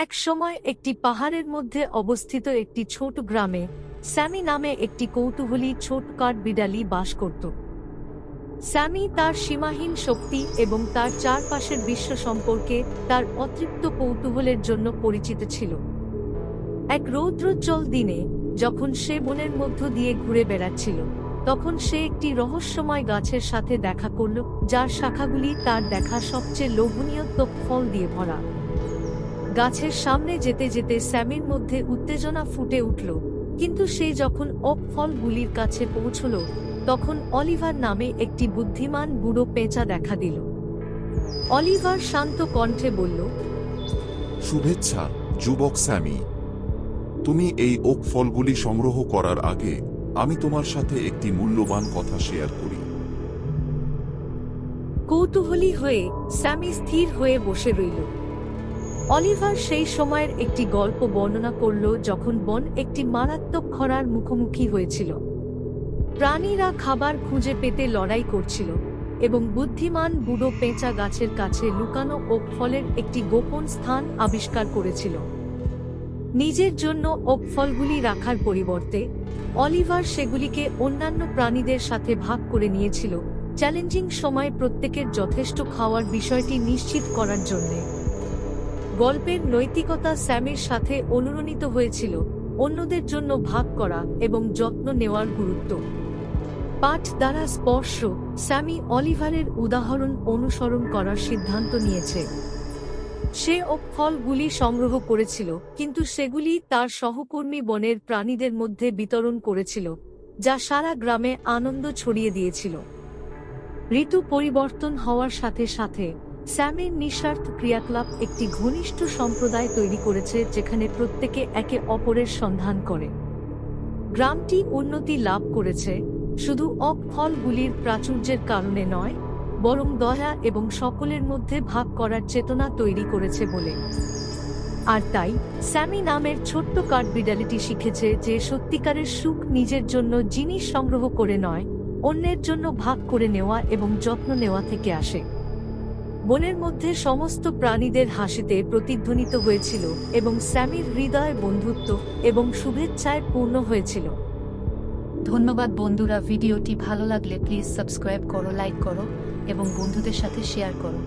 এক সময় একটি পাহাড়ের মধ্যে অবস্থিত একটি ছোট গ্রামে স্যামি নামে একটি কৌতূহলী ছোট কাঠবিড়ালি বাস করত। স্যামি তার সীমাহীন শক্তি এবং তার চারপাশের বিশ্ব সম্পর্কে তার অতৃপ্ত কৌতূহলের জন্য পরিচিত ছিল। এক রৌদ্রোজ্জ্বল দিনে যখন সে বনের মধ্য দিয়ে ঘুরে বেড়াচ্ছিল, তখন সে একটি রহস্যময় গাছের সাথে দেখা করল, যার শাখাগুলি তার দেখা সবচেয়ে লোভনীয় ত্বক ফল দিয়ে ভরা। গাছের সামনে যেতে যেতে স্যামির মধ্যে উত্তেজনা ফুটে উঠল, কিন্তু সে যখন ওক ফলগুলির কাছে পৌঁছল, তখন অলিভার নামে একটি বুদ্ধিমান বুড়ো পেঁচা দেখা দিল। অলিভার শান্ত কণ্ঠে বলল, শুভেচ্ছা যুবক স্যামি। তুমি এই ওক ফলগুলি সংগ্রহ করার আগে আমি তোমার সাথে একটি মূল্যবান কথা শেয়ার করি। কৌতূহলী হয়ে স্যামি স্থির হয়ে বসে রইল। অলিভার সেই সময়ের একটি গল্প বর্ণনা করল, যখন বন একটি মারাত্মক খরার মুখোমুখি হয়েছিল। প্রাণীরা খাবার খুঁজে পেতে লড়াই করছিল এবং বুদ্ধিমান বুড়ো পেঁচা গাছের কাছে লুকানো ওক ফলের একটি গোপন স্থান আবিষ্কার করেছিল। নিজের জন্য ওক ফলগুলি রাখার পরিবর্তে অলিভার সেগুলিকে অন্যান্য প্রাণীদের সাথে ভাগ করে নিয়েছিল, চ্যালেঞ্জিং সময়ে প্রত্যেকের যথেষ্ট খাওয়ার বিষয়টি নিশ্চিত করার জন্য। গল্পের নৈতিকতা স্যামির সাথে অনুরণিত হয়েছিল, অন্যদের জন্য ভাগ করা এবং যত্ন নেওয়ার গুরুত্ব। পাঠ দ্বারা স্পর্শ, স্যামি অলিভারের উদাহরণ অনুসরণ করার সিদ্ধান্ত নিয়েছে। সে ওক ফলগুলি সংগ্রহ করেছিল, কিন্তু সেগুলি তার সহকর্মী বনের প্রাণীদের মধ্যে বিতরণ করেছিল, যা সারা গ্রামে আনন্দ ছড়িয়ে দিয়েছিল। ঋতু পরিবর্তন হওয়ার সাথে সাথে স্যামির নিঃস্বার্থ ক্রিয়াকলাপ একটি ঘনিষ্ঠ সম্প্রদায় তৈরি করেছে, যেখানে প্রত্যেকে একে অপরের সন্ধান করে। গ্রামটি উন্নতি লাভ করেছে শুধু ওক ফলগুলির প্রাচুর্যের কারণে নয়, বরং দয়া এবং সকলের মধ্যে ভাগ করার চেতনা তৈরি করেছে বলে। আর তাই স্যামি নামের ছোট্ট কাঠবিড়ালিটি শিখেছে যে সত্যিকারের সুখ নিজের জন্য জিনিস সংগ্রহ করে নয়, অন্যের জন্য ভাগ করে নেওয়া এবং যত্ন নেওয়া থেকে আসে। বনের মধ্যে সমস্ত প্রাণীদের হাসিতে প্রতিধ্বনিত হয়েছিল এবং স্যামির হৃদয় বন্ধুত্ব এবং শুভেচ্ছায় পূর্ণ হয়েছিল। ধন্যবাদ বন্ধুরা, ভিডিওটি ভালো লাগলে প্লিজ সাবস্ক্রাইব করো, লাইক করো এবং বন্ধুদের সাথে শেয়ার করো।